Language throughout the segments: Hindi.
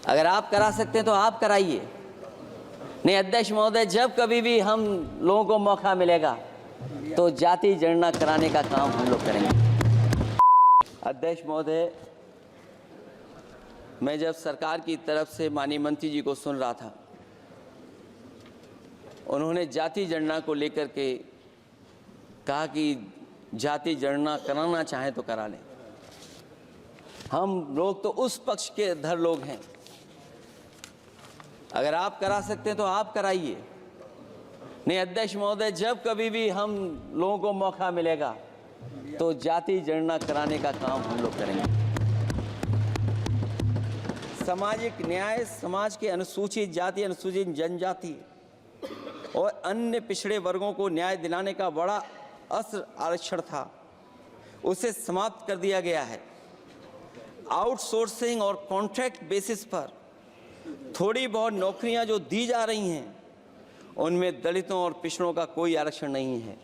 अगर आप करा सकते हैं तो आप कराइए। नहीं अध्यक्ष महोदय, जब कभी भी हम लोगों को मौका मिलेगा तो जाति जनगणना कराने का काम हम लोग करेंगे। अध्यक्ष महोदय, मैं जब सरकार की तरफ से माननीय मंत्री जी को सुन रहा था, उन्होंने जाति जनगणना को लेकर के कहा कि जाति जनगणना कराना चाहें तो करा लें। हम लोग तो उस पक्ष के धर लोग हैं, अगर आप करा सकते हैं तो आप कराइए। नहीं अध्यक्ष महोदय, जब कभी भी हम लोगों को मौका मिलेगा तो जाति जनगणना कराने का काम हम लोग करेंगे। सामाजिक न्याय समाज के अनुसूचित जाति, अनुसूचित जनजाति और अन्य पिछड़े वर्गों को न्याय दिलाने का बड़ा अस्त्र आरक्षण था, उसे समाप्त कर दिया गया है। आउटसोर्सिंग और कॉन्ट्रैक्ट बेसिस पर थोड़ी बहुत नौकरियां जो दी जा रही हैं, उनमें दलितों और पिछड़ों का कोई आरक्षण नहीं है।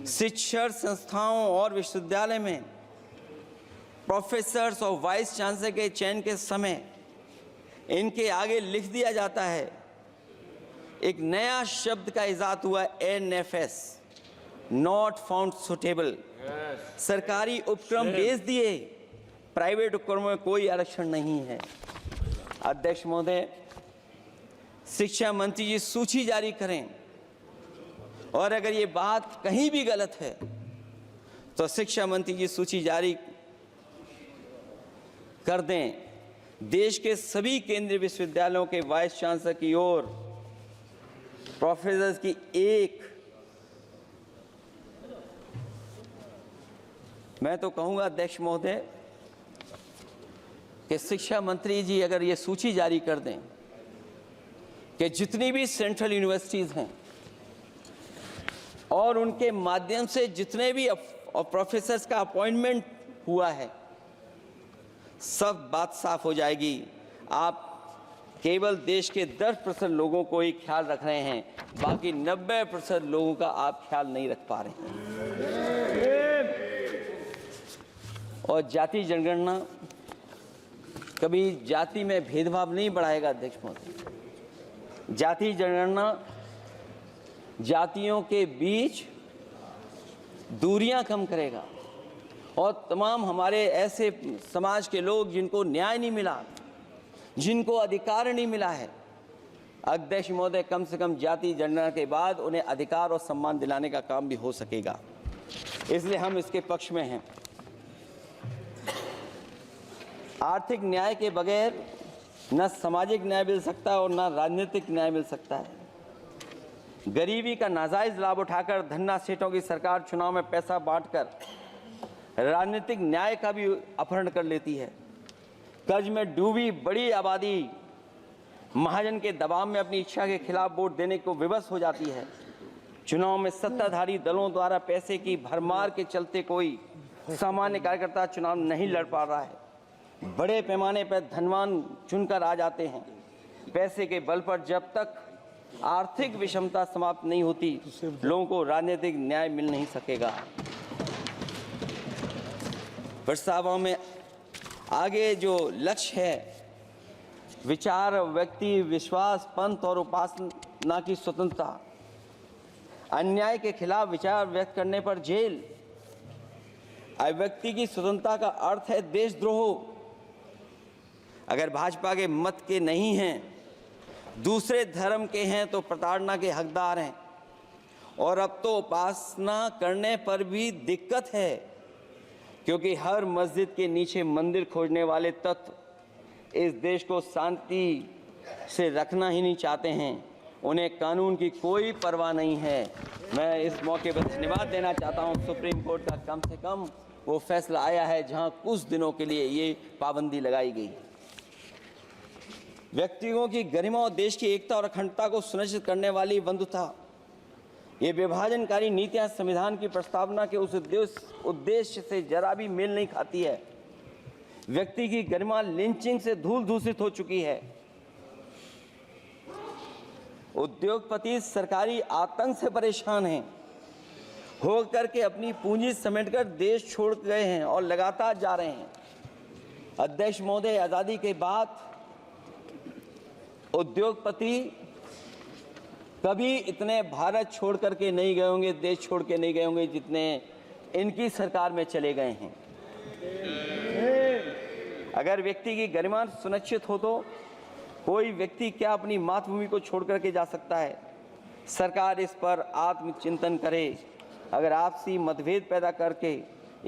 शिक्षण संस्थाओं और विश्वविद्यालय में प्रोफेसर्स और वाइस चांसलर के चयन के समय इनके आगे लिख दिया जाता है, एक नया शब्द का इजाद हुआ, NFS, नॉट फाउंड सुटेबल। सरकारी उपक्रम भेज दिए, प्राइवेट उपक्रमों में कोई आरक्षण नहीं है। अध्यक्ष महोदय, शिक्षा मंत्री जी सूची जारी करें, और अगर ये बात कहीं भी गलत है तो शिक्षा मंत्री जी सूची जारी कर दें। देश के सभी केंद्रीय विश्वविद्यालयों के वाइस चांसलर की ओर प्रोफेसर की एक, मैं तो कहूंगा अध्यक्ष महोदय कि शिक्षा मंत्री जी अगर ये सूची जारी कर दें कि जितनी भी सेंट्रल यूनिवर्सिटीज़ हैं और उनके माध्यम से जितने भी प्रोफेसर्स का अपॉइंटमेंट हुआ है, सब बात साफ हो जाएगी। आप केवल देश के 10% लोगों को ही ख्याल रख रहे हैं, बाकी 90% लोगों का आप ख्याल नहीं रख पा रहे हैं। और जाति जनगणना कभी जाति में भेदभाव नहीं बढ़ाएगा अध्यक्ष महोदय। जाति जनगणना जातियों के बीच दूरियां कम करेगा और तमाम हमारे ऐसे समाज के लोग जिनको न्याय नहीं मिला, जिनको अधिकार नहीं मिला है, अध्यक्ष महोदय कम से कम जाति जनगणना के बाद उन्हें अधिकार और सम्मान दिलाने का काम भी हो सकेगा। इसलिए हम इसके पक्ष में हैं। आर्थिक न्याय के बगैर न सामाजिक न्याय मिल सकता है और न राजनीतिक न्याय मिल सकता है। गरीबी का नाजायज लाभ उठाकर धन्ना सेठों की सरकार चुनाव में पैसा बांटकर राजनीतिक न्याय का भी अपहरण कर लेती है। कर्ज में डूबी बड़ी आबादी महाजन के दबाव में अपनी इच्छा के खिलाफ वोट देने को विवश हो जाती है। चुनाव में सत्ताधारी दलों द्वारा पैसे की भरमार के चलते कोई सामान्य कार्यकर्ता चुनाव नहीं लड़ पा रहा है। बड़े पैमाने पर धनवान चुनकर आ जाते हैं। पैसे के बल पर जब तक आर्थिक विषमता समाप्त नहीं होती, लोगों को राजनीतिक न्याय मिल नहीं सकेगा। प्रस्तावों में आगे जो लक्ष्य है, विचार, व्यक्ति, विश्वास, पंथ और उपासना की स्वतंत्रता, अन्याय के खिलाफ विचार व्यक्त करने पर जेल, अभिव्यक्ति की स्वतंत्रता का अर्थ है देशद्रोह। अगर भाजपा के मत के नहीं हैं, दूसरे धर्म के हैं तो प्रताड़ना के हकदार हैं। और अब तो उपासना करने पर भी दिक्कत है, क्योंकि हर मस्जिद के नीचे मंदिर खोजने वाले तत्व इस देश को शांति से रखना ही नहीं चाहते हैं। उन्हें कानून की कोई परवाह नहीं है। मैं इस मौके पर धन्यवाद देना चाहता हूं। सुप्रीम कोर्ट का कम से कम वो फैसला आया है जहां कुछ दिनों के लिए ये पाबंदी लगाई गई। व्यक्तियों की गरिमा और देश की एकता और अखंडता को सुनिश्चित करने वाली बंधुता, ये विभाजनकारी नीतियां संविधान की प्रस्तावना के उस उद्देश्य से जरा भी मेल नहीं खाती है। व्यक्ति की गरिमा लिंचिंग से धूल दूषित हो चुकी है। उद्योगपति सरकारी आतंक से परेशान हैं, हो करके अपनी पूंजी समेटकर देश छोड़ गए हैं और लगातार जा रहे हैं। अध्यक्ष महोदय, आज़ादी के बाद उद्योगपति कभी इतने भारत छोड़ करके नहीं गए होंगे, देश छोड़ के नहीं गए होंगे जितने इनकी सरकार में चले गए हैं। अगर व्यक्ति की गरिमा सुनिश्चित हो तो कोई व्यक्ति क्या अपनी मातृभूमि को छोड़ करके जा सकता है? सरकार इस पर आत्मचिंतन करे। अगर आपसी मतभेद पैदा करके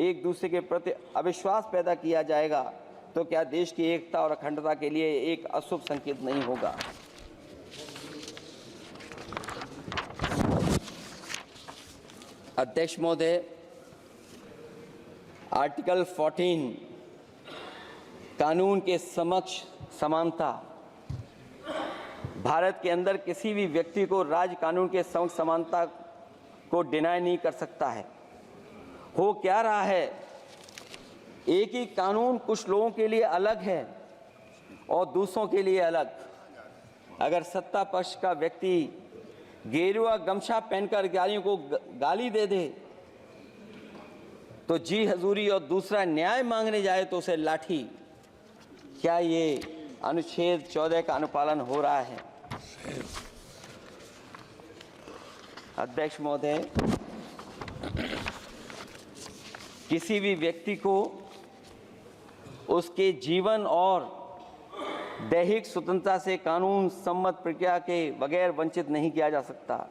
एक दूसरे के प्रति अविश्वास पैदा किया जाएगा तो क्या देश की एकता और अखंडता के लिए एक अशुभ संकेत नहीं होगा? अध्यक्ष महोदय, आर्टिकल 14 कानून के समक्ष समानता, भारत के अंदर किसी भी व्यक्ति को राज्य कानून के समक्ष समानता को डिनाई नहीं कर सकता है। हो क्या रहा है, एक ही कानून कुछ लोगों के लिए अलग है और दूसरों के लिए अलग। अगर सत्ता पक्ष का व्यक्ति गेरुआ गमछा पहनकर गालियों को गाली दे दे तो जी हजूरी और दूसरा न्याय मांगने जाए तो उसे लाठी। क्या ये अनुच्छेद 14 का अनुपालन हो रहा है? अध्यक्ष महोदय, किसी भी व्यक्ति को उसके जीवन और दैहिक स्वतंत्रता से कानून सम्मत प्रक्रिया के बगैर वंचित नहीं किया जा सकता।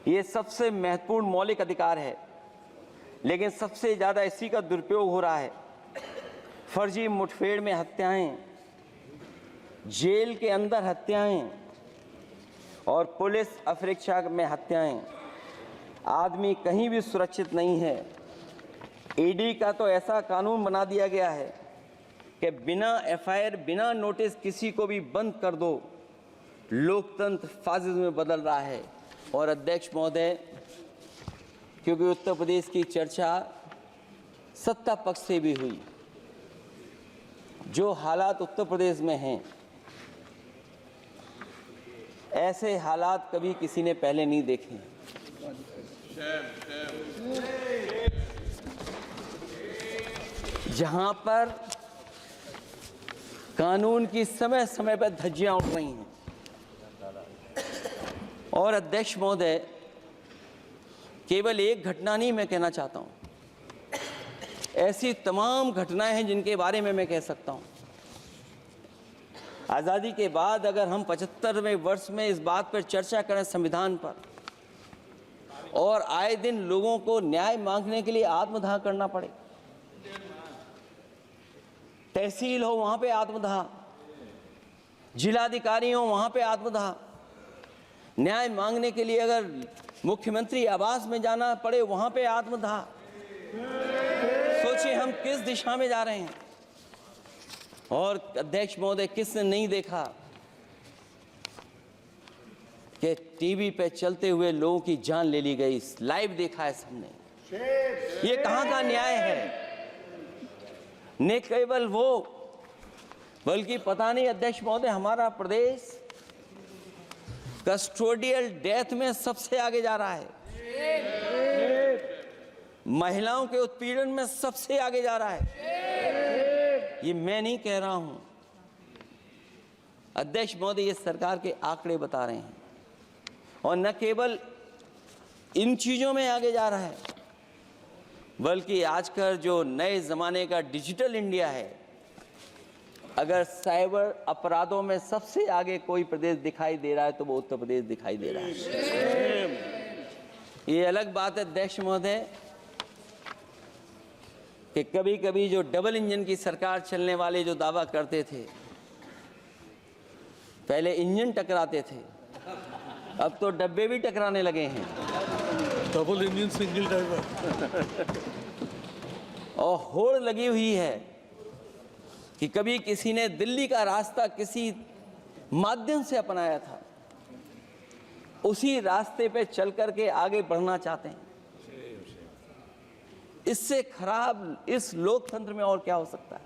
ये सबसे महत्वपूर्ण मौलिक अधिकार है, लेकिन सबसे ज़्यादा इसी का दुरुपयोग हो रहा है। फर्जी मुठभेड़ में हत्याएं, जेल के अंदर हत्याएं और पुलिस अफरीक्षा में हत्याएं। आदमी कहीं भी सुरक्षित नहीं है। ईडी का तो ऐसा कानून बना दिया गया है कि बिना एफआईआर, बिना नोटिस किसी को भी बंद कर दो। लोकतंत्र फासिज्म में बदल रहा है। और अध्यक्ष महोदय, क्योंकि उत्तर प्रदेश की चर्चा सत्ता पक्ष से भी हुई, जो हालात उत्तर प्रदेश में हैं ऐसे हालात कभी किसी ने पहले नहीं देखे। जहां पर कानून की समय समय पर धज्जियां उठ रही हैं। और अध्यक्ष महोदय, केवल एक घटना नहीं मैं कहना चाहता हूं, ऐसी तमाम घटनाएं हैं जिनके बारे में मैं कह सकता हूं। आज़ादी के बाद अगर हम 75वें वर्ष में इस बात पर चर्चा करें संविधान पर, और आए दिन लोगों को न्याय मांगने के लिए आत्मदाह करना पड़े, तहसील हो वहां पे आत्मदाह, जिलाधिकारी हो वहां पे आत्मदाह, न्याय मांगने के लिए अगर मुख्यमंत्री आवास में जाना पड़े वहां पे आत्मदाह। सोचिए हम किस दिशा में जा रहे हैं। और अध्यक्ष महोदय, किसने नहीं देखा कि टीवी पे चलते हुए लोगों की जान ले ली गई? लाइव देखा है सबने। ये कहां का न्याय है? न केवल वो, बल्कि पता नहीं अध्यक्ष महोदय, हमारा प्रदेश कस्टोडियल डेथ में सबसे आगे जा रहा है, महिलाओं के उत्पीड़न में सबसे आगे जा रहा है। ये मैं नहीं कह रहा हूं, अध्यक्ष महोदय ये सरकार के आंकड़े बता रहे हैं। और न केवल इन चीजों में आगे जा रहा है, बल्कि आजकल जो नए जमाने का डिजिटल इंडिया है, अगर साइबर अपराधों में सबसे आगे कोई प्रदेश दिखाई दे रहा है तो वो उत्तर प्रदेश दिखाई दे रहा है। ये अलग बात है अध्यक्ष महोदय कि कभी कभी जो डबल इंजन की सरकार चलने वाले जो दावा करते थे, पहले इंजन टकराते थे, अब तो डब्बे भी टकराने लगे हैं। Double engine single driver. और होड़ लगी हुई है कि कभी किसी ने दिल्ली का रास्ता किसी माध्यम से अपनाया था, उसी रास्ते पे चल करके आगे बढ़ना चाहते हैं। इससे खराब इस लोकतंत्र में और क्या हो सकता है?